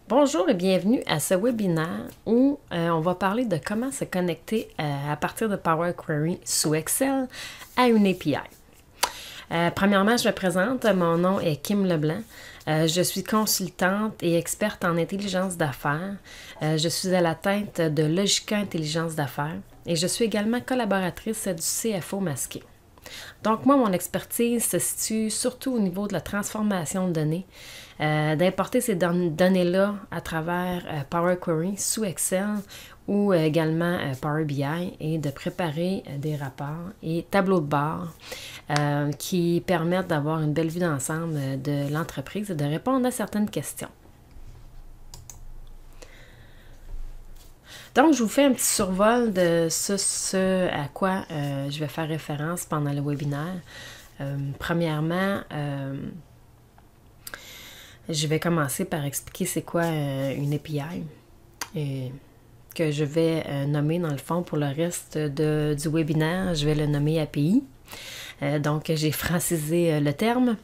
Bonjour et bienvenue à ce webinaire où on va parler de comment se connecter à partir de Power Query sous Excel à une API. Premièrement, je me présente. Mon nom est Kim Leblanc. Je suis consultante et experte en intelligence d'affaires. Je suis à la tête de Logica Intelligence d'affaires et je suis également collaboratrice du CFO masqué. Donc, moi, mon expertise se situe surtout au niveau de la transformation de données, d'importer ces données-là à travers Power Query sous Excel ou également Power BI et de préparer des rapports et tableaux de bord qui permettent d'avoir une belle vue d'ensemble de l'entreprise et de répondre à certaines questions. Donc, je vous fais un petit survol de ce à quoi je vais faire référence pendant le webinaire. Premièrement, je vais commencer par expliquer c'est quoi une API que je vais nommer dans le fond pour le reste du webinaire. Je vais le nommer API. Donc, j'ai francisé le terme.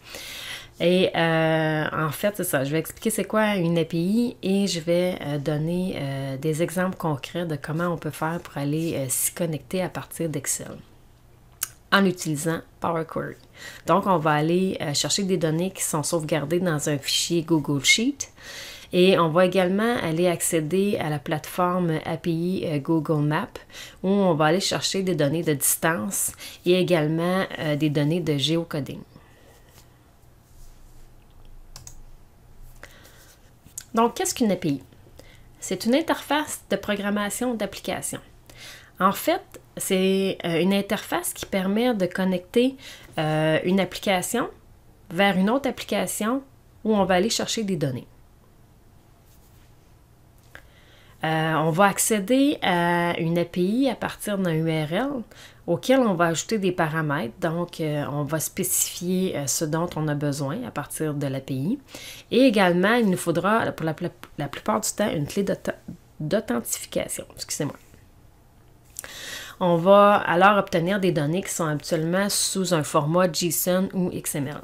Et en fait, c'est ça. Je vais expliquer c'est quoi une API et je vais donner des exemples concrets de comment on peut faire pour aller s'y connecter à partir d'Excel en utilisant Power Query. Donc, on va aller chercher des données qui sont sauvegardées dans un fichier Google Sheet et on va également aller accéder à la plateforme API Google Maps où on va aller chercher des données de distance et également des données de géocoding. Donc, qu'est-ce qu'une API? C'est une interface de programmation d'application. En fait, c'est une interface qui permet de connecter une application vers une autre application où on va aller chercher des données. On va accéder à une API à partir d'un URL auquel on va ajouter des paramètres. Donc, on va spécifier ce dont on a besoin à partir de l'API. Et également, il nous faudra, pour la plupart du temps, une clé d'authentification. Excusez-moi. On va alors obtenir des données qui sont habituellement sous un format JSON ou XML.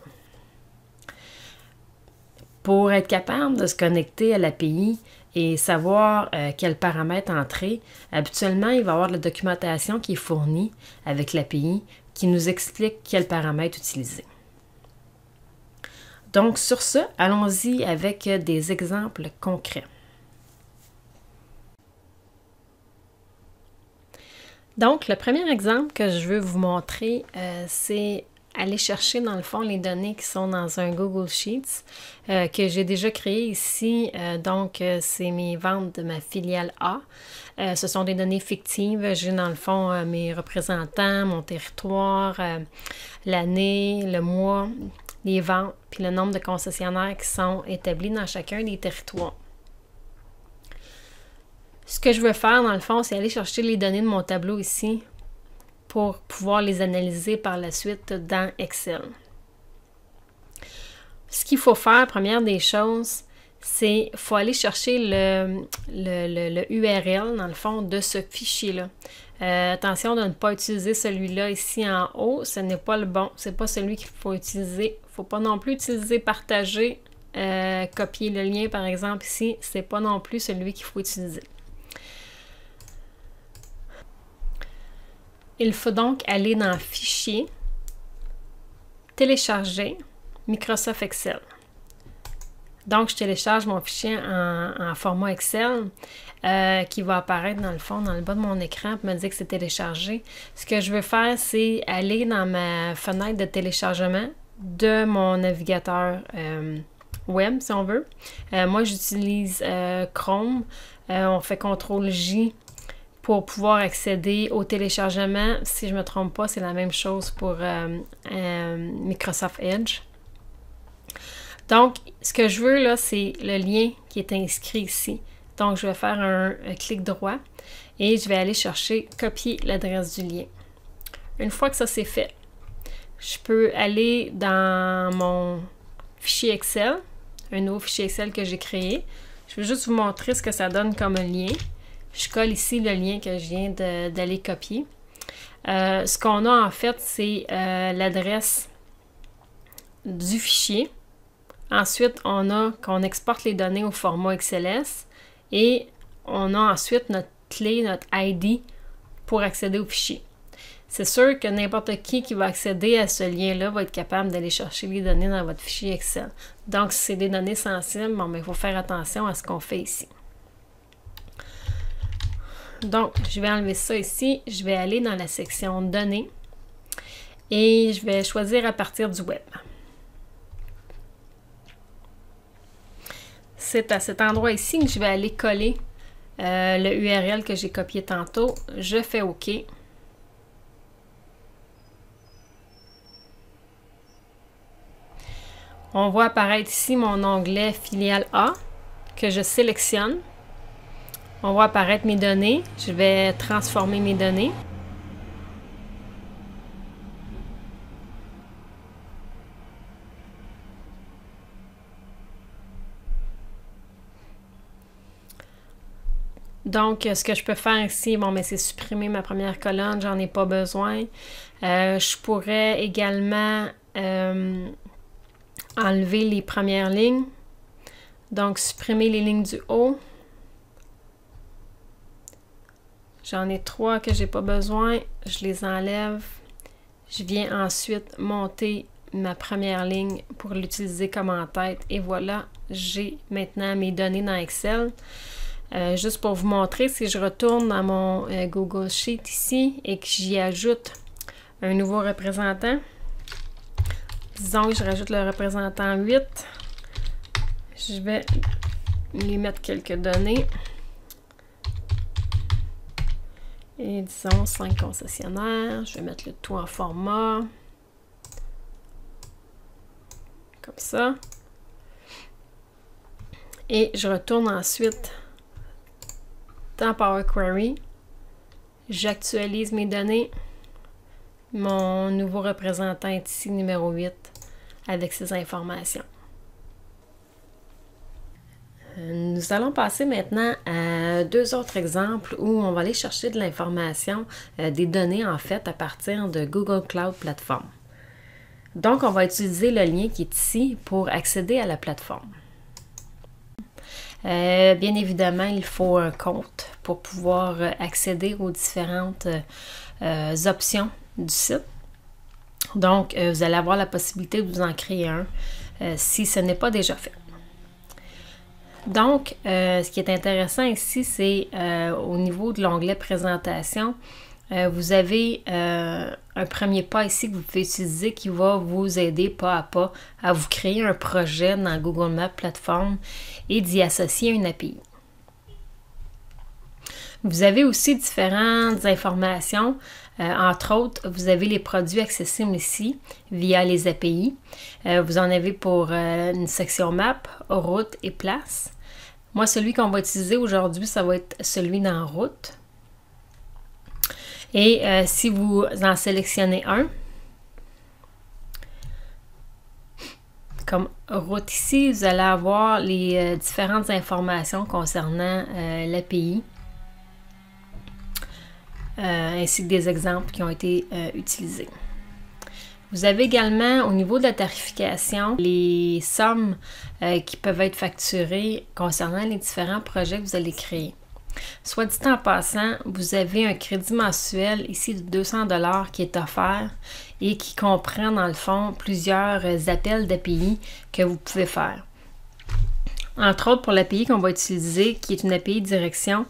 Pour être capable de se connecter à l'API et savoir quels paramètres entrer, habituellement, il va y avoir de la documentation qui est fournie avec l'API qui nous explique quels paramètres utiliser. Donc, sur ce, allons-y avec des exemples concrets. Donc, le premier exemple que je veux vous montrer, c'est aller chercher dans le fond les données qui sont dans un Google Sheets que j'ai déjà créé ici. Donc, c'est mes ventes de ma filiale A. Ce sont des données fictives. J'ai dans le fond mes représentants, mon territoire, l'année, le mois, les ventes, puis le nombre de concessionnaires qui sont établis dans chacun des territoires. Ce que je veux faire, dans le fond, c'est aller chercher les données de mon tableau ici pour pouvoir les analyser par la suite dans Excel. Ce qu'il faut faire, première des choses, c'est qu'il faut aller chercher le URL, dans le fond, de ce fichier-là. Attention de ne pas utiliser celui-là ici en haut, ce n'est pas le bon, c'est pas celui qu'il faut utiliser. Il ne faut pas non plus utiliser partager, copier le lien, par exemple, ici, c'est pas non plus celui qu'il faut utiliser. Il faut donc aller dans Fichier, Télécharger, Microsoft Excel. Donc, je télécharge mon fichier en format Excel qui va apparaître dans le fond, dans le bas de mon écran pour me dire que c'est téléchargé. Ce que je veux faire, c'est aller dans ma fenêtre de téléchargement de mon navigateur web, si on veut. Moi, j'utilise Chrome. On fait CTRL-J pour pouvoir accéder au téléchargement. Si je ne me trompe pas, c'est la même chose pour Microsoft Edge. Donc, ce que je veux là, c'est le lien qui est inscrit ici. Donc, je vais faire un clic droit et je vais aller chercher copier l'adresse du lien. Une fois que ça c'est fait, je peux aller dans mon fichier Excel, un nouveau fichier Excel que j'ai créé. Je vais juste vous montrer ce que ça donne comme lien. Je colle ici le lien que je viens d'aller copier. Ce qu'on a en fait, c'est l'adresse du fichier Ensuite, qu'on exporte les données au format XLS et on a ensuite notre clé, notre ID pour accéder au fichier. C'est sûr que n'importe qui va accéder à ce lien-là va être capable d'aller chercher les données dans votre fichier Excel. Donc, si c'est des données sensibles, bon, il faut faire attention à ce qu'on fait ici. Donc, je vais enlever ça ici. Je vais aller dans la section Données et je vais choisir à partir du web. C'est à cet endroit ici que je vais aller coller le URL que j'ai copié tantôt. Je fais OK. On voit apparaître ici mon onglet Filiale A que je sélectionne. On voit apparaître mes données. Je vais transformer mes données. Donc, ce que je peux faire ici, bon, mais c'est supprimer ma première colonne, j'en ai pas besoin. Je pourrais également enlever les premières lignes. Donc, supprimer les lignes du haut. J'en ai 3 que j'ai pas besoin. Je les enlève. Je viens ensuite monter ma première ligne pour l'utiliser comme en-tête. Et voilà, j'ai maintenant mes données dans Excel. Juste pour vous montrer, si je retourne dans mon Google Sheet ici et que j'y ajoute un nouveau représentant, disons que je rajoute le représentant 8, je vais lui mettre quelques données. Et disons 5 concessionnaires, je vais mettre le tout en format, comme ça. Et je retourne ensuite dans Power Query, j'actualise mes données. Mon nouveau représentant est ici, numéro 8, avec ces informations. Nous allons passer maintenant à 2 autres exemples où on va aller chercher de l'information, des données en fait, à partir de Google Cloud Platform. Donc, on va utiliser le lien qui est ici pour accéder à la plateforme. Bien évidemment, il faut un compte pour pouvoir accéder aux différentes options du site. Donc, vous allez avoir la possibilité de vous en créer un si ce n'est pas déjà fait. Donc, ce qui est intéressant ici, c'est au niveau de l'onglet Présentation, vous avez un premier pas ici que vous pouvez utiliser qui va vous aider pas à pas à vous créer un projet dans Google Maps Platform et d'y associer une API. Vous avez aussi différentes informations. Entre autres, vous avez les produits accessibles ici via les API. Vous en avez pour une section map, route et place. Moi, celui qu'on va utiliser aujourd'hui, ça va être celui dans route. Et si vous en sélectionnez un, comme route ici, vous allez avoir les différentes informations concernant l'API, ainsi que des exemples qui ont été utilisés. Vous avez également, au niveau de la tarification, les sommes qui peuvent être facturées concernant les différents projets que vous allez créer. Soit dit en passant, vous avez un crédit mensuel ici de 200 $ qui est offert et qui comprend dans le fond plusieurs appels d'API que vous pouvez faire. Entre autres, pour l'API qu'on va utiliser, qui est une API direction,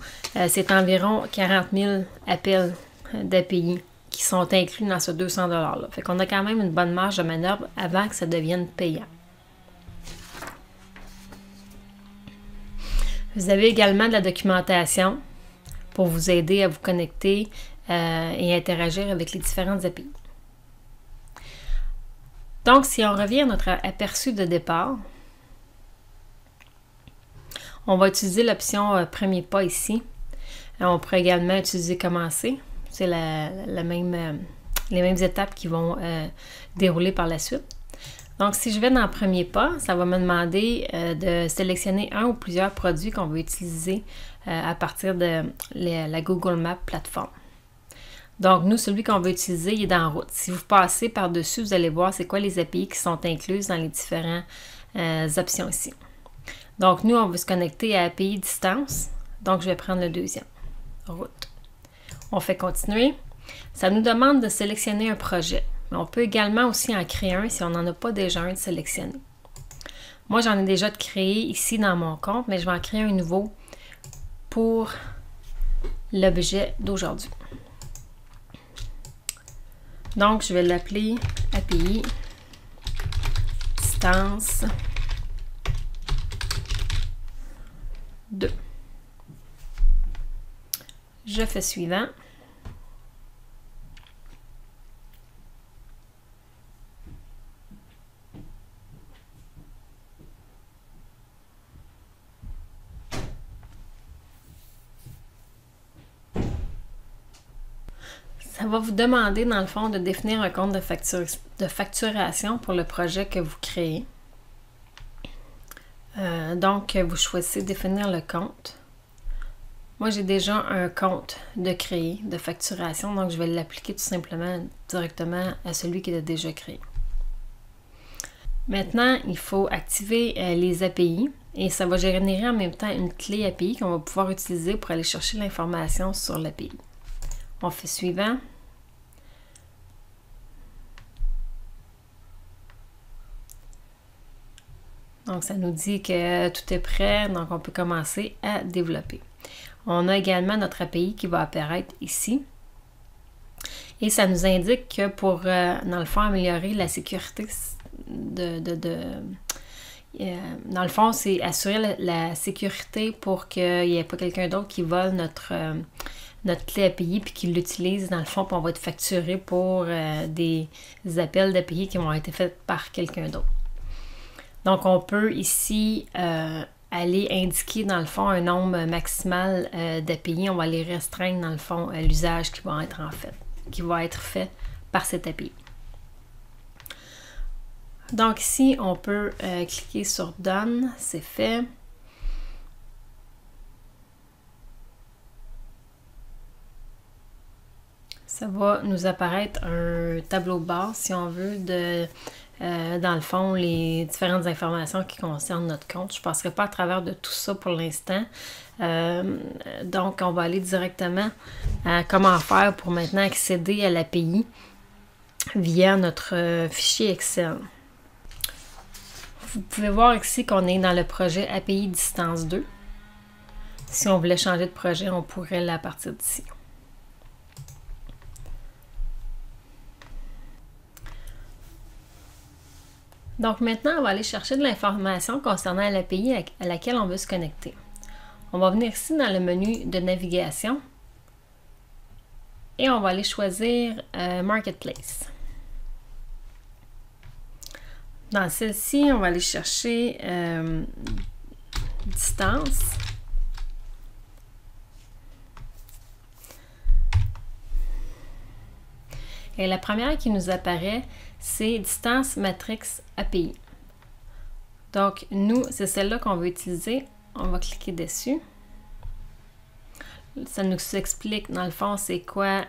c'est environ 40 000 appels d'API qui sont inclus dans ce 200 $-là. Fait qu'on a quand même une bonne marge de manœuvre avant que ça devienne payant. Vous avez également de la documentation pour vous aider à vous connecter et interagir avec les différentes API. Donc, si on revient à notre aperçu de départ, on va utiliser l'option premier pas ici. On pourrait également utiliser commencer. C'est les mêmes étapes qui vont dérouler par la suite. Donc, si je vais dans le premier pas, ça va me demander de sélectionner un ou plusieurs produits qu'on veut utiliser à partir de la Google Maps Platform. Donc, nous, celui qu'on veut utiliser, il est dans route. Si vous passez par-dessus, vous allez voir c'est quoi les API qui sont incluses dans les différents options ici. Donc, nous, on veut se connecter à API distance. Donc, je vais prendre le deuxième. Route. On fait continuer. Ça nous demande de sélectionner un projet. Mais on peut également aussi en créer un si on n'en a pas déjà un de sélectionné. Moi, j'en ai déjà de créé ici dans mon compte, mais je vais en créer un nouveau pour l'objet d'aujourd'hui. Donc, je vais l'appeler API distance 2. Je fais suivant. Ça va vous demander, dans le fond, de définir un compte de facturation pour le projet que vous créez. Donc, vous choisissez définir le compte. Moi, j'ai déjà un compte de créer, de facturation, donc je vais l'appliquer tout simplement directement à celui qui l'a déjà créé. Maintenant, il faut activer les API et ça va générer en même temps une clé API qu'on va pouvoir utiliser pour aller chercher l'information sur l'API. On fait suivant. Donc, ça nous dit que tout est prêt, donc on peut commencer à développer. On a également notre API qui va apparaître ici. Et ça nous indique que pour, dans le fond, améliorer la sécurité dans le fond, c'est assurer la sécurité pour qu'il n'y ait pas quelqu'un d'autre qui vole notre clé API puis qui l'utilise dans le fond, puis on va être facturé pour des appels d'API qui vont être faits par quelqu'un d'autre. Donc, on peut ici aller indiquer dans le fond un nombre maximal d'API. On va les restreindre dans le fond à l'usage qui va être fait par cette API. Donc ici, on peut cliquer sur Done, c'est fait. Ça va nous apparaître un tableau de bord, si on veut, dans le fond, les différentes informations qui concernent notre compte. Je ne passerai pas à travers de tout ça pour l'instant. Donc, on va aller directement à comment faire pour maintenant accéder à l'API via notre fichier Excel. Vous pouvez voir ici qu'on est dans le projet API distance 2. Si on voulait changer de projet, on pourrait la partir d'ici. Donc maintenant, on va aller chercher de l'information concernant l'API à laquelle on veut se connecter. On va venir ici dans le menu de navigation et on va aller choisir Marketplace. Dans celle-ci, on va aller chercher distance. Et la première qui nous apparaît, c'est Distance Matrix API. Donc, nous, c'est celle-là qu'on veut utiliser. On va cliquer dessus. Ça nous explique, dans le fond, c'est quoi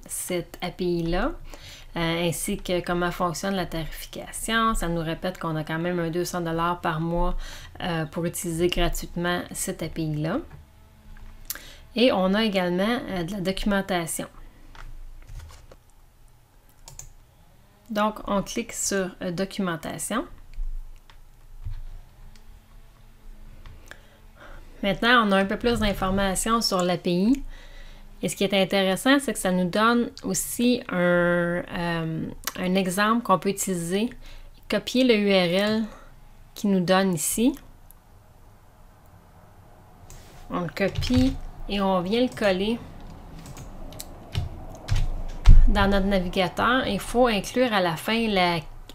cette API-là. Ainsi que comment fonctionne la tarification. Ça nous répète qu'on a quand même un 200 $ par mois pour utiliser gratuitement cette API-là. Et on a également de la documentation. Donc, on clique sur documentation. Maintenant, on a un peu plus d'informations sur l'API. Et ce qui est intéressant, c'est que ça nous donne aussi un exemple qu'on peut utiliser. Copier le URL qu'il nous donne ici. On le copie et on vient le coller dans notre navigateur. Il faut inclure à la fin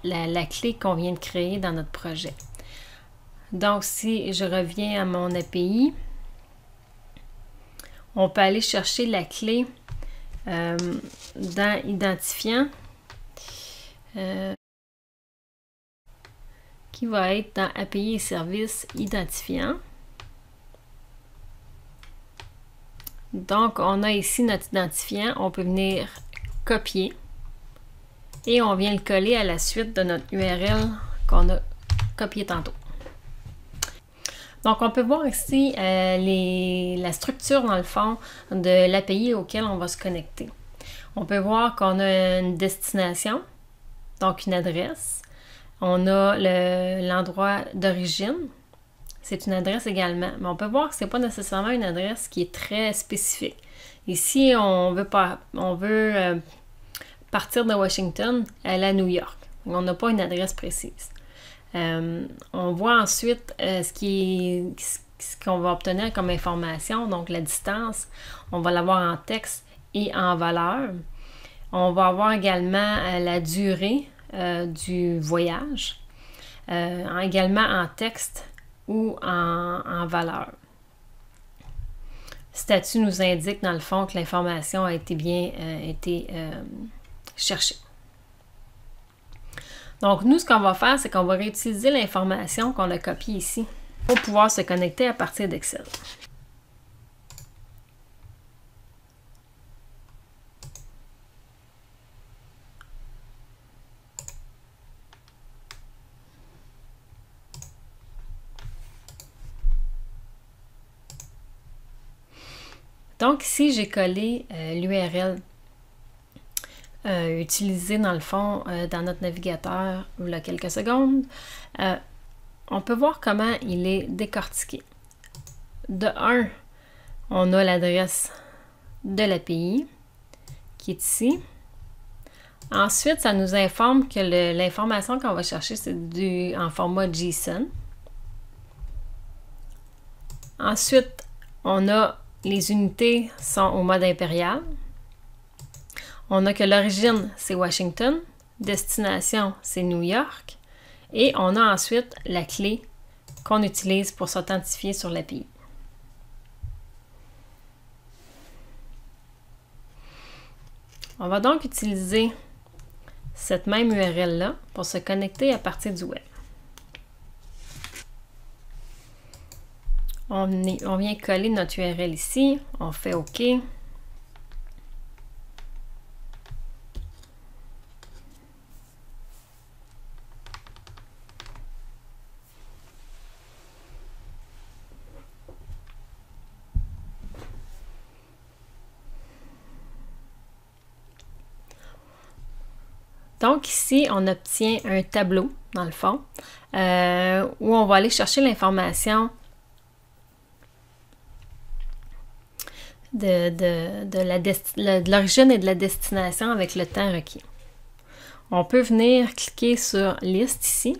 la clé qu'on vient de créer dans notre projet. Donc, si je reviens à mon API, on peut aller chercher la clé dans Identifiant qui va être dans API et services Identifiant. Donc, on a ici notre identifiant. On peut venir copier et on vient le coller à la suite de notre URL qu'on a copié tantôt. Donc, on peut voir ici la structure, dans le fond, de l'API auquel on va se connecter. On peut voir qu'on a une destination, donc une adresse. On a l'endroit d'origine. C'est une adresse également. Mais on peut voir que ce n'est pas nécessairement une adresse qui est très spécifique. Ici, on veut partir de Washington, aller à New York. On n'a pas une adresse précise. On voit ensuite ce qu'on va obtenir comme information, donc la distance. On va l'avoir en texte et en valeur. On va avoir également la durée du voyage, également en texte ou en valeur. Statut nous indique dans le fond que l'information a été bien cherchée. Donc, nous, ce qu'on va faire, c'est qu'on va réutiliser l'information qu'on a copiée ici pour pouvoir se connecter à partir d'Excel. Donc, ici, j'ai collé l'URL utilisé dans le fond dans notre navigateur il y a quelques secondes. On peut voir comment il est décortiqué. De 1, on a l'adresse de l'API qui est ici. Ensuite, ça nous informe que l'information qu'on va chercher, c'est en format JSON. Ensuite, on a les unités sont au mode impérial. On a que l'origine, c'est Washington. Destination, c'est New York. Et on a ensuite la clé qu'on utilise pour s'authentifier sur l'API. On va donc utiliser cette même URL-là pour se connecter à partir du web. On vient coller notre URL ici, on fait OK. Donc ici, on obtient un tableau, dans le fond, où on va aller chercher l'information de l'origine et de la destination avec le temps requis. On peut venir cliquer sur Liste ici.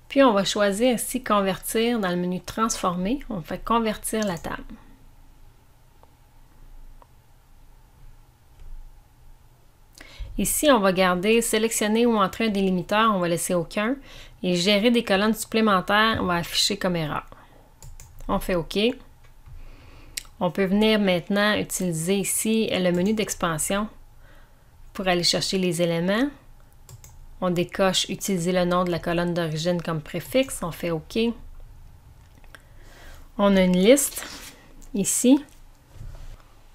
Puis on va choisir ici Convertir dans le menu Transformer. On fait Convertir la table. Ici, on va garder Sélectionner ou entrer un délimiteur, on va laisser aucun. Et Gérer des colonnes supplémentaires, on va afficher comme erreur. On fait OK. On peut venir maintenant utiliser ici le menu d'expansion pour aller chercher les éléments. On décoche Utiliser le nom de la colonne d'origine comme préfixe, on fait OK. On a une liste ici.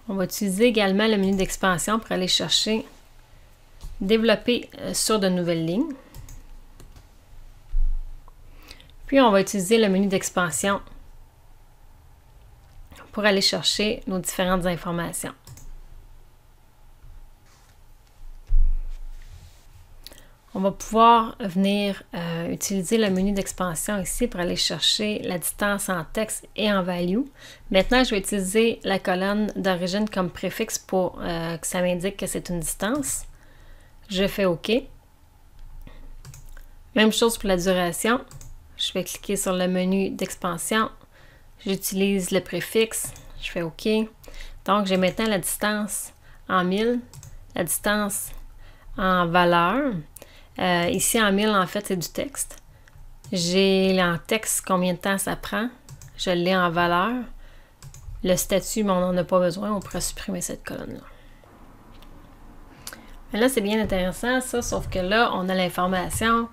On va utiliser également le menu d'expansion pour aller chercher Développer sur de nouvelles lignes. Puis on va utiliser le menu d'expansion pour aller chercher nos différentes informations. On va pouvoir venir utiliser le menu d'expansion ici pour aller chercher la distance en texte et en value. Maintenant, je vais utiliser la colonne d'origine comme préfixe pour que ça m'indique que c'est une distance. Je fais OK. Même chose pour la duration. Je vais cliquer sur le menu d'expansion. J'utilise le préfixe. Je fais OK. Donc, j'ai maintenant la distance en 1000, la distance en valeur. Ici, en 1000, en fait, c'est du texte. J'ai en texte combien de temps ça prend. Je l'ai en valeur. Le statut, mais on n'en a pas besoin. On pourrait supprimer cette colonne-là. Mais là, c'est bien intéressant, ça, sauf que là, on a l'information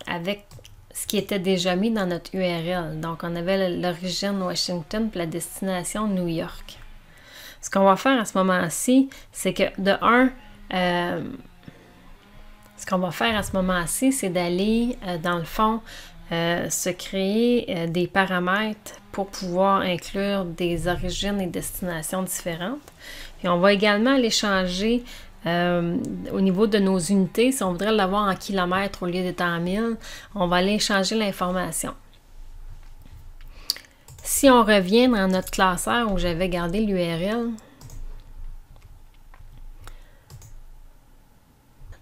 avec ce qui était déjà mis dans notre URL. Donc, on avait l'origine Washington puis la destination New York. Ce qu'on va faire à ce moment-ci, c'est que de un, ce qu'on va faire à ce moment-ci, c'est d'aller, dans le fond, se créer des paramètres pour pouvoir inclure des origines et destinations différentes. Puis on va également aller changer au niveau de nos unités. Si on voudrait l'avoir en kilomètres au lieu d'être en mille, on va aller changer l'information. Si on revient dans notre classeur où j'avais gardé l'URL,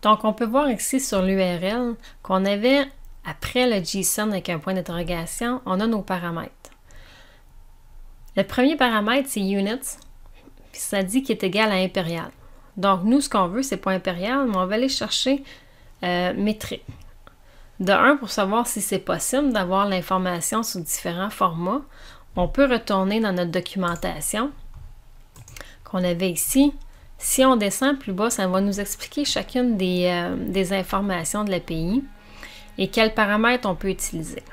donc on peut voir ici sur l'URL qu'on avait, après le JSON avec un point d'interrogation, on a nos paramètres. Le premier paramètre, c'est units, puis ça dit qu'il est égal à impérial. Donc nous, ce qu'on veut, c'est pas impérial, mais on va aller chercher métrique. De un, pour savoir si c'est possible d'avoir l'information sous différents formats, on peut retourner dans notre documentation qu'on avait ici. Si on descend plus bas, ça va nous expliquer chacune des informations de l'API et quels paramètres on peut utiliser.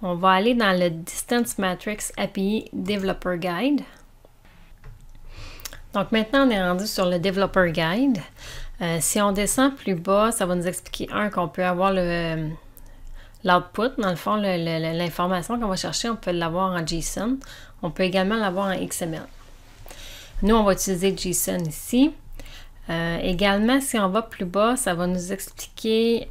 On va aller dans le Distance Matrix API Developer Guide. Donc maintenant, on est rendu sur le Developer Guide. Si on descend plus bas, ça va nous expliquer, qu'on peut avoir l'output, dans le fond, l'information qu'on va chercher, on peut l'avoir en JSON. On peut également l'avoir en XML. Nous, on va utiliser JSON ici. Également, si on va plus bas, ça va nous expliquer,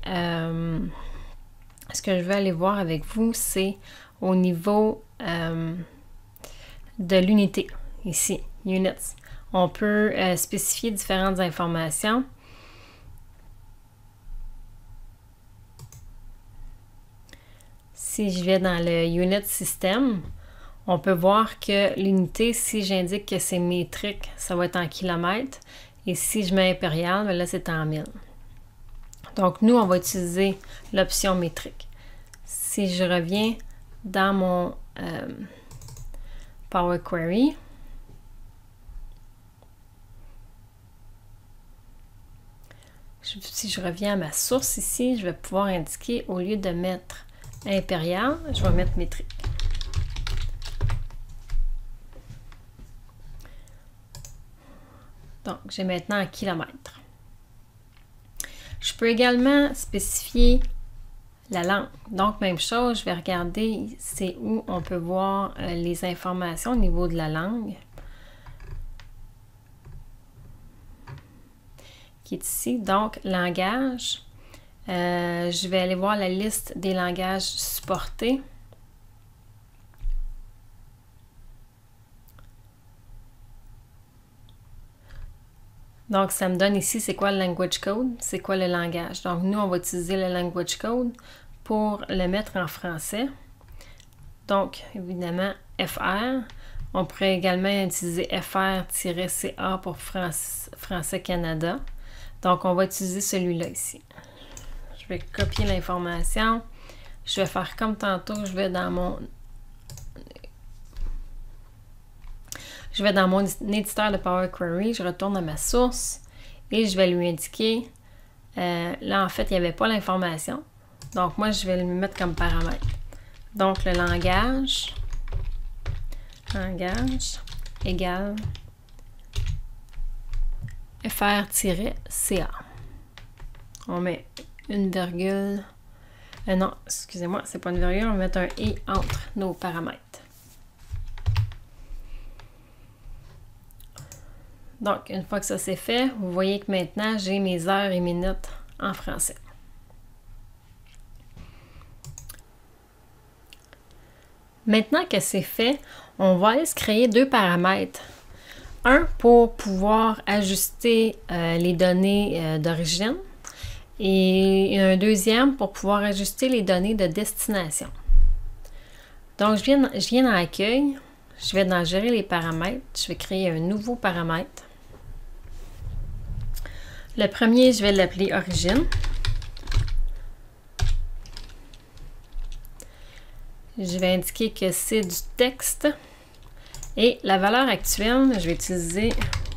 ce que je vais aller voir avec vous, c'est au niveau de l'unité, ici, units. On peut spécifier différentes informations. Si je vais dans le Unit System, on peut voir que l'unité, si j'indique que c'est métrique, ça va être en kilomètres. Et si je mets impérial, bien là, c'est en mille. Donc, nous, on va utiliser l'option métrique. Si je reviens dans mon Power Query, si je reviens à ma source ici, je vais pouvoir indiquer, au lieu de mettre impérial, je vais mettre métrique. Donc, j'ai maintenant en kilomètres. Je peux également spécifier la langue. Donc, même chose, je vais regarder c'est où on peut voir les informations au niveau de la langue. Qui est ici. Donc, langage. Je vais aller voir la liste des langages supportés. Donc, ça me donne ici, c'est quoi le language code, c'est quoi le langage. Donc, nous, on va utiliser le language code pour le mettre en français. Donc, évidemment, FR. On pourrait également utiliser FR-CA pour Français Canada. Donc, on va utiliser celui-là ici. Je vais copier l'information. Je vais faire comme tantôt, je vais dans mon éditeur de Power Query, je retourne à ma source et je vais lui indiquer, là en fait il n'y avait pas l'information, donc moi je vais le mettre comme paramètre. Donc le langage égale fr-ca. On met une virgule, non, excusez-moi, c'est pas une virgule, on va mettre un « et » entre nos paramètres. Donc, une fois que ça c'est fait, vous voyez que maintenant, j'ai mes heures et minutes en français. Maintenant que c'est fait, on va aller se créer deux paramètres. Un pour pouvoir ajuster les données d'origine et un deuxième pour pouvoir ajuster les données de destination. Donc, je viens dans Accueil, je vais dans Gérer les paramètres, je vais créer un nouveau paramètre. Le premier, je vais l'appeler Origine. Je vais indiquer que c'est du texte. Et la valeur actuelle, je vais utiliser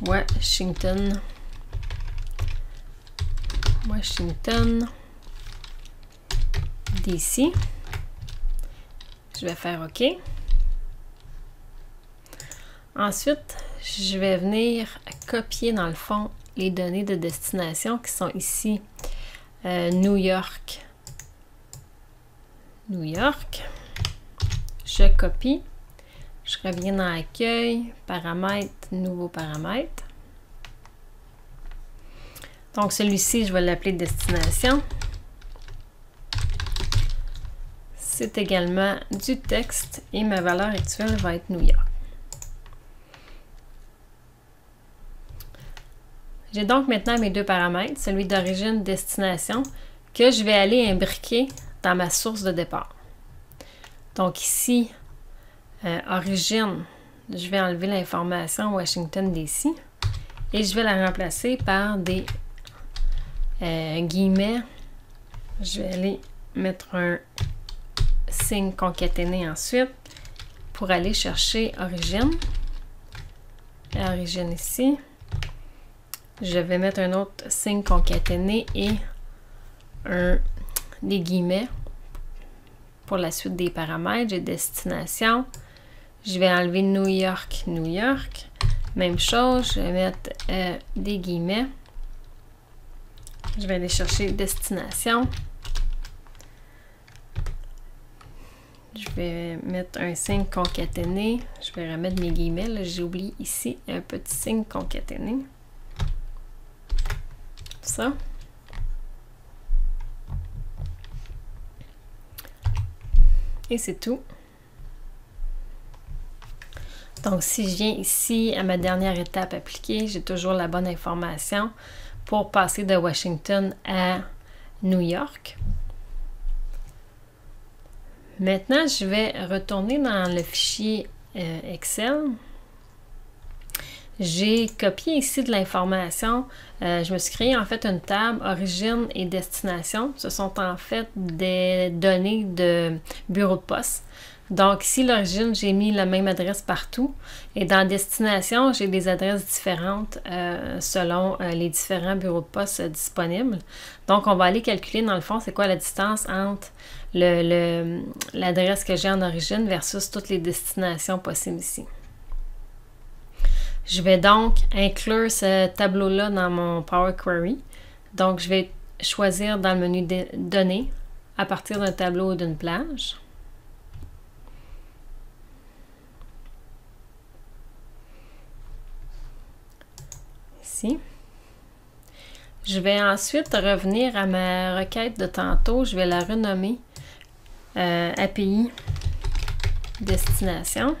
Washington DC. Je vais faire OK. Ensuite, je vais venir copier dans le fond les données de destination qui sont ici New York. New York. Je copie. Je reviens dans l'accueil, paramètres, nouveau paramètre. Donc celui-ci, je vais l'appeler destination. C'est également du texte et ma valeur actuelle va être New York. J'ai donc maintenant mes deux paramètres, celui d'origine, destination, que je vais aller imbriquer dans ma source de départ. Donc ici, origine, je vais enlever l'information Washington DC et je vais la remplacer par des guillemets. Je vais aller mettre un signe concaténé ensuite pour aller chercher origine. Et origine ici. Je vais mettre un autre signe concaténé et des guillemets pour la suite des paramètres. J'ai destination. Je vais enlever New York, New York. Même chose, je vais mettre des guillemets. Je vais aller chercher destination. Je vais mettre un signe concaténé. Je vais remettre mes guillemets. J'ai oublié ici un petit signe concaténé. Ça. Et c'est tout. Donc, si je viens ici à ma dernière étape appliquée, j'ai toujours la bonne information pour passer de Washington à New York. Maintenant, je vais retourner dans le fichier Excel. J'ai copié ici de l'information. Je me suis créé en fait une table origine et destination. Ce sont en fait des données de bureau de poste. Donc ici, l'origine, j'ai mis la même adresse partout. Et dans destination, j'ai des adresses différentes selon les différents bureaux de poste disponibles. Donc, on va aller calculer dans le fond, c'est quoi la distance entre l'adresse que j'ai en origine versus toutes les destinations possibles ici. Je vais donc inclure ce tableau-là dans mon Power Query. Donc, je vais choisir dans le menu Données à partir d'un tableau ou d'une plage. Ici. Je vais ensuite revenir à ma requête de tantôt. Je vais la renommer API Destination.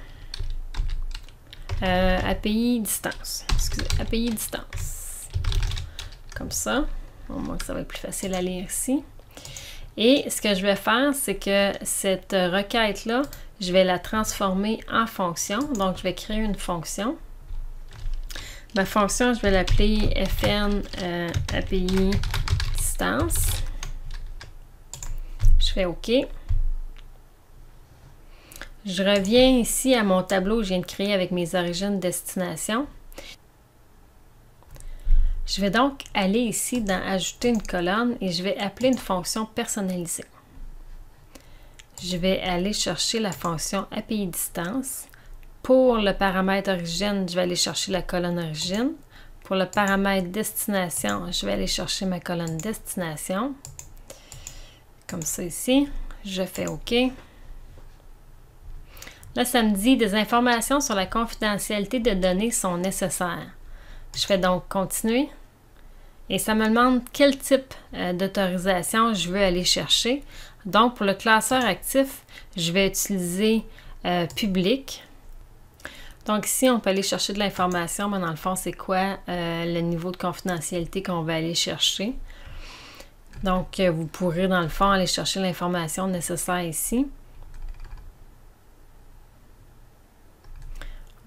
API distance. Excusez, API distance. Comme ça. Au moins que ça va être plus facile à lire ici. Et ce que je vais faire, c'est que cette requête-là, je vais la transformer en fonction. Donc, je vais créer une fonction. Ma fonction, je vais l'appeler fn API distance. Je fais OK. Je reviens ici à mon tableau que je viens de créer avec mes origines destination. Je vais donc aller ici dans Ajouter une colonne et je vais appeler une fonction personnalisée. Je vais aller chercher la fonction API distance. Pour le paramètre origine, je vais aller chercher la colonne origine. Pour le paramètre destination, je vais aller chercher ma colonne destination. Comme ça ici. Je fais OK. Là, ça me dit des informations sur la confidentialité de données sont nécessaires. Je fais donc continuer. Et ça me demande quel type d'autorisation je veux aller chercher. Donc, pour le classeur actif, je vais utiliser public. Donc ici, on peut aller chercher de l'information, mais dans le fond, c'est quoi le niveau de confidentialité qu'on va aller chercher. Donc, vous pourrez, dans le fond, aller chercher l'information nécessaire ici.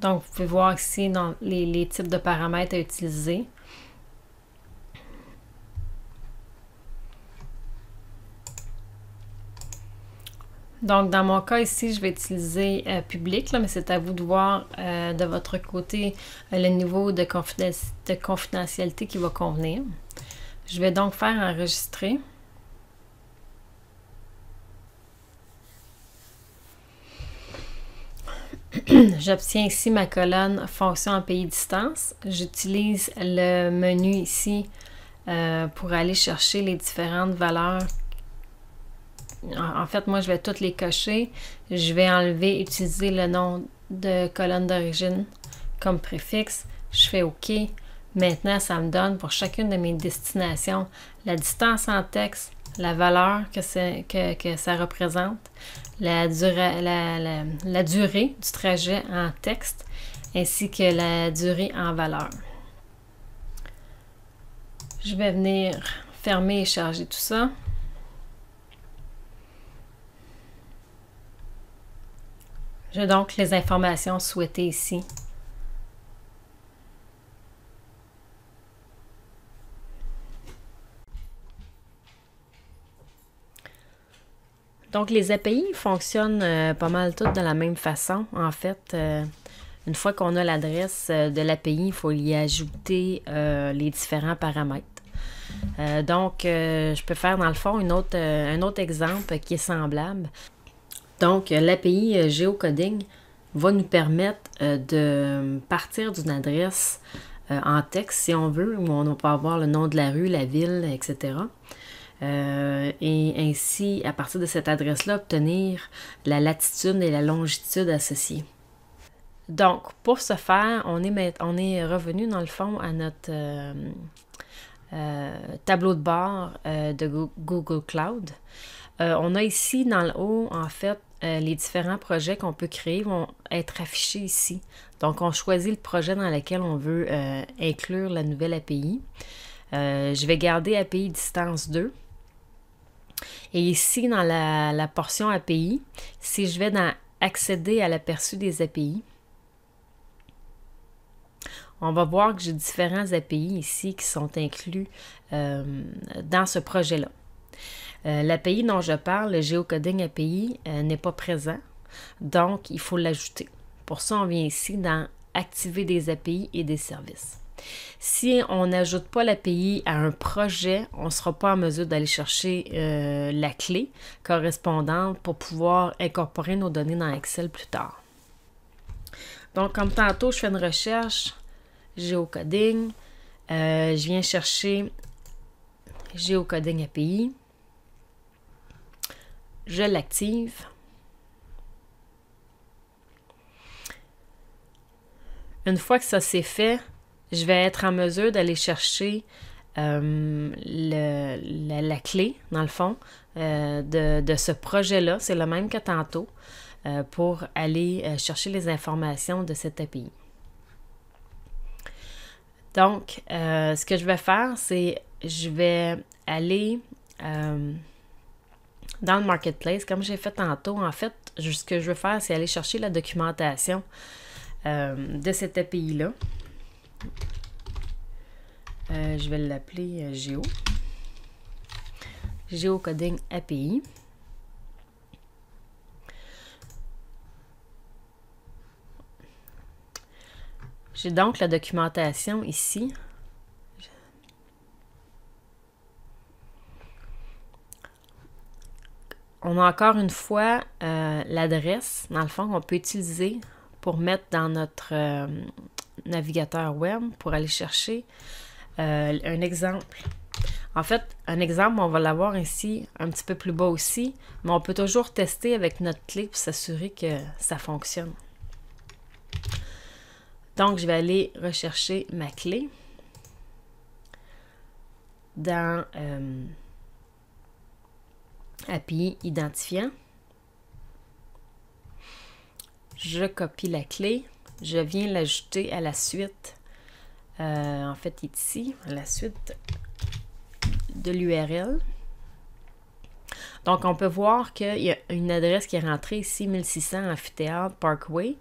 Donc, vous pouvez voir ici dans les types de paramètres à utiliser. Donc, dans mon cas ici, je vais utiliser public, là, mais c'est à vous de voir de votre côté le niveau de confidentialité qui va convenir. Je vais donc faire enregistrer. J'obtiens ici ma colonne fonction en pays distance. J'utilise le menu ici pour aller chercher les différentes valeurs. En fait, moi, je vais toutes les cocher. Je vais enlever, utiliser le nom de colonne d'origine comme préfixe. Je fais OK. Maintenant, ça me donne pour chacune de mes destinations la distance en texte, la valeur que ça représente, la durée du trajet en texte, ainsi que la durée en valeur. Je vais venir fermer et charger tout ça. J'ai donc les informations souhaitées ici. Donc, les API fonctionnent pas mal toutes de la même façon. En fait, une fois qu'on a l'adresse de l'API, il faut y ajouter les différents paramètres. Donc, je peux faire dans le fond un autre exemple qui est semblable. Donc, l'API Geocoding va nous permettre de partir d'une adresse en texte, si on veut, où on peut avoir le nom de la rue, la ville, etc. Et ainsi, à partir de cette adresse-là, obtenir la latitude et la longitude associées. Donc, pour ce faire, on est revenu dans le fond à notre tableau de bord de Google Cloud. On a ici dans le haut, en fait, les différents projets qu'on peut créer vont être affichés ici. Donc, on choisit le projet dans lequel on veut inclure la nouvelle API. Je vais garder API distance 2. Et ici, dans la portion API, si je vais dans accéder à l'aperçu des API, on va voir que j'ai différents API ici qui sont inclus dans ce projet-là. L'API dont je parle, le Geocoding API, n'est pas présent, donc il faut l'ajouter. Pour ça, on vient ici dans Activer des API et des services. Si on n'ajoute pas l'API à un projet, on ne sera pas en mesure d'aller chercher la clé correspondante pour pouvoir incorporer nos données dans Excel plus tard. Donc, comme tantôt, je fais une recherche Geocoding. Je viens chercher Geocoding API. Je l'active. Une fois que ça c'est fait, je vais être en mesure d'aller chercher la clé, dans le fond, de ce projet-là. C'est le même que tantôt, pour aller chercher les informations de cette API. Donc, ce que je vais faire, c'est je vais aller dans le Marketplace, comme j'ai fait tantôt. En fait, ce que je veux faire, c'est aller chercher la documentation de cette API-là. Je vais l'appeler Geocoding API. J'ai donc la documentation ici. On a encore une fois l'adresse, dans le fond, qu'on peut utiliser pour mettre dans notre navigateur web pour aller chercher un exemple. En fait, un exemple, on va l'avoir ici un petit peu plus bas aussi, mais on peut toujours tester avec notre clé pour s'assurer que ça fonctionne. Donc, je vais aller rechercher ma clé dans API identifiant. Je copie la clé. Je viens l'ajouter à la suite. En fait, ici, à la suite de l'URL. Donc, on peut voir qu'il y a une adresse qui est rentrée ici, 1600 Amphithéâtre Parkway.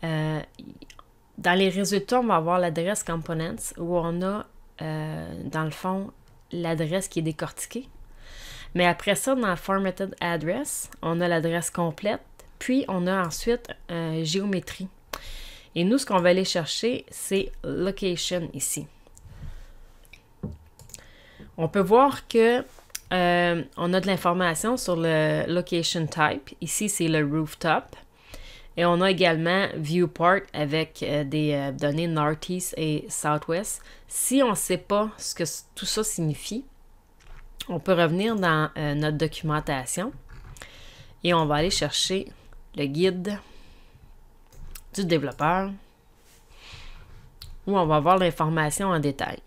Dans les résultats, on va avoir l'adresse Components où on a, dans le fond, l'adresse qui est décortiquée. Mais après ça, dans Formatted Address, on a l'adresse complète, puis on a ensuite géométrie. Et nous, ce qu'on va aller chercher, c'est Location ici. On peut voir que on a de l'information sur le Location Type. Ici, c'est le Rooftop. Et on a également Viewport avec des données Northeast et Southwest. Si on ne sait pas ce que tout ça signifie, on peut revenir dans notre documentation et on va aller chercher le guide du développeur où on va voir l'information en détail.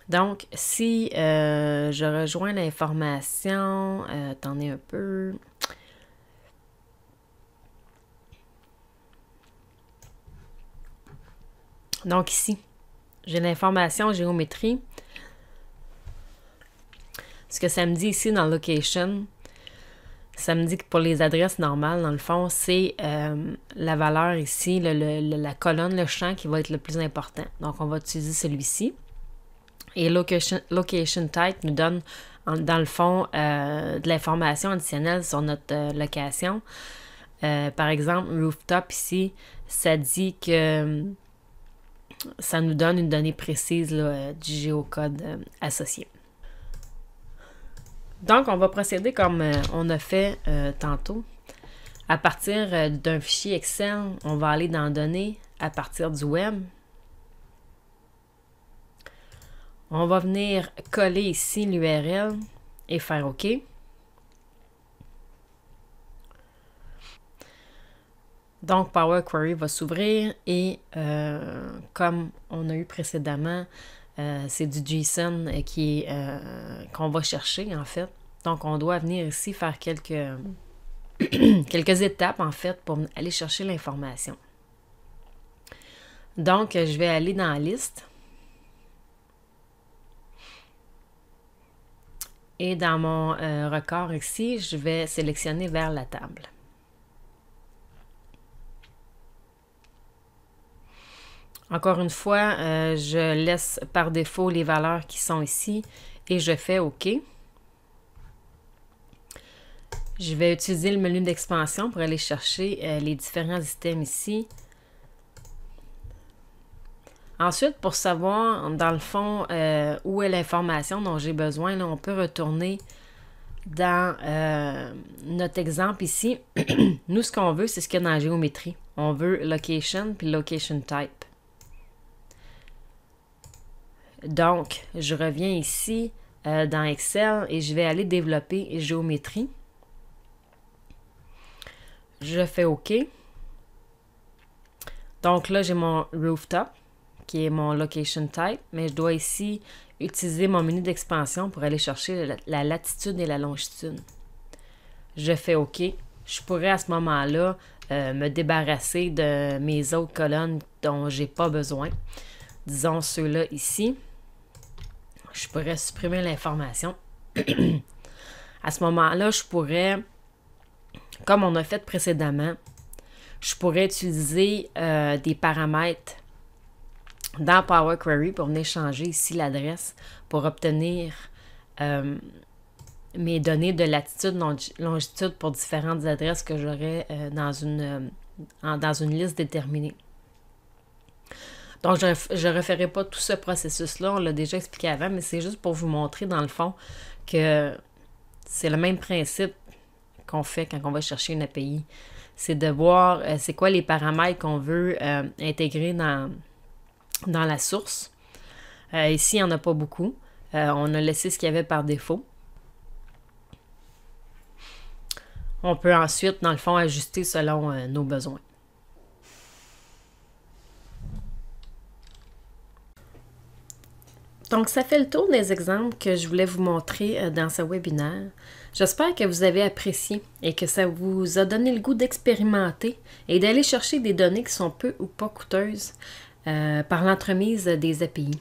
Donc, si je rejoins l'information, attendez un peu. Donc ici, j'ai l'information géométrie. Ce que ça me dit ici dans Location, ça me dit que pour les adresses normales, dans le fond, c'est la valeur ici, la colonne, le champ qui va être le plus important. Donc, on va utiliser celui-ci. Et Location Type nous donne, dans le fond, de l'information additionnelle sur notre location. Par exemple, Rooftop ici, ça dit que ça nous donne une donnée précise là, du géocode associé. Donc, on va procéder comme on a fait tantôt. À partir d'un fichier Excel, on va aller dans Données à partir du web. On va venir coller ici l'URL et faire OK. Donc, Power Query va s'ouvrir et comme on a eu précédemment, c'est du JSON qu'on va chercher en fait. Donc, on doit venir ici faire quelques étapes en fait pour aller chercher l'information. Donc, je vais aller dans la liste. Et dans mon record ici, je vais sélectionner vers la table. Encore une fois, je laisse par défaut les valeurs qui sont ici et je fais OK. Je vais utiliser le menu d'expansion pour aller chercher les différents items ici. Ensuite, pour savoir, dans le fond, où est l'information dont j'ai besoin, là, on peut retourner dans notre exemple ici. Nous, ce qu'on veut, c'est ce qu'il y a dans la géométrie. On veut Location puis Location Type. Donc, je reviens ici dans Excel et je vais aller développer géométrie. Je fais OK. Donc là, j'ai mon Rooftop, qui est mon Location Type, mais je dois ici utiliser mon menu d'expansion pour aller chercher la latitude et la longitude. Je fais OK. Je pourrais à ce moment-là me débarrasser de mes autres colonnes dont j'ai pas besoin. Disons ceux-là ici. Je pourrais supprimer l'information. À ce moment-là, je pourrais, comme on a fait précédemment, je pourrais utiliser des paramètres dans Power Query pour venir changer ici l'adresse pour obtenir mes données de latitude, longitude pour différentes adresses que j'aurais dans une liste déterminée. Donc, je ne referai pas tout ce processus-là, on l'a déjà expliqué avant, mais c'est juste pour vous montrer dans le fond que c'est le même principe qu'on fait quand on va chercher une API. C'est de voir c'est quoi les paramètres qu'on veut intégrer dans la source. Ici, il n'y en a pas beaucoup. On a laissé ce qu'il y avait par défaut. On peut ensuite, dans le fond, ajuster selon nos besoins. Donc, ça fait le tour des exemples que je voulais vous montrer dans ce webinaire. J'espère que vous avez apprécié et que ça vous a donné le goût d'expérimenter et d'aller chercher des données qui sont peu ou pas coûteuses par l'entremise des API.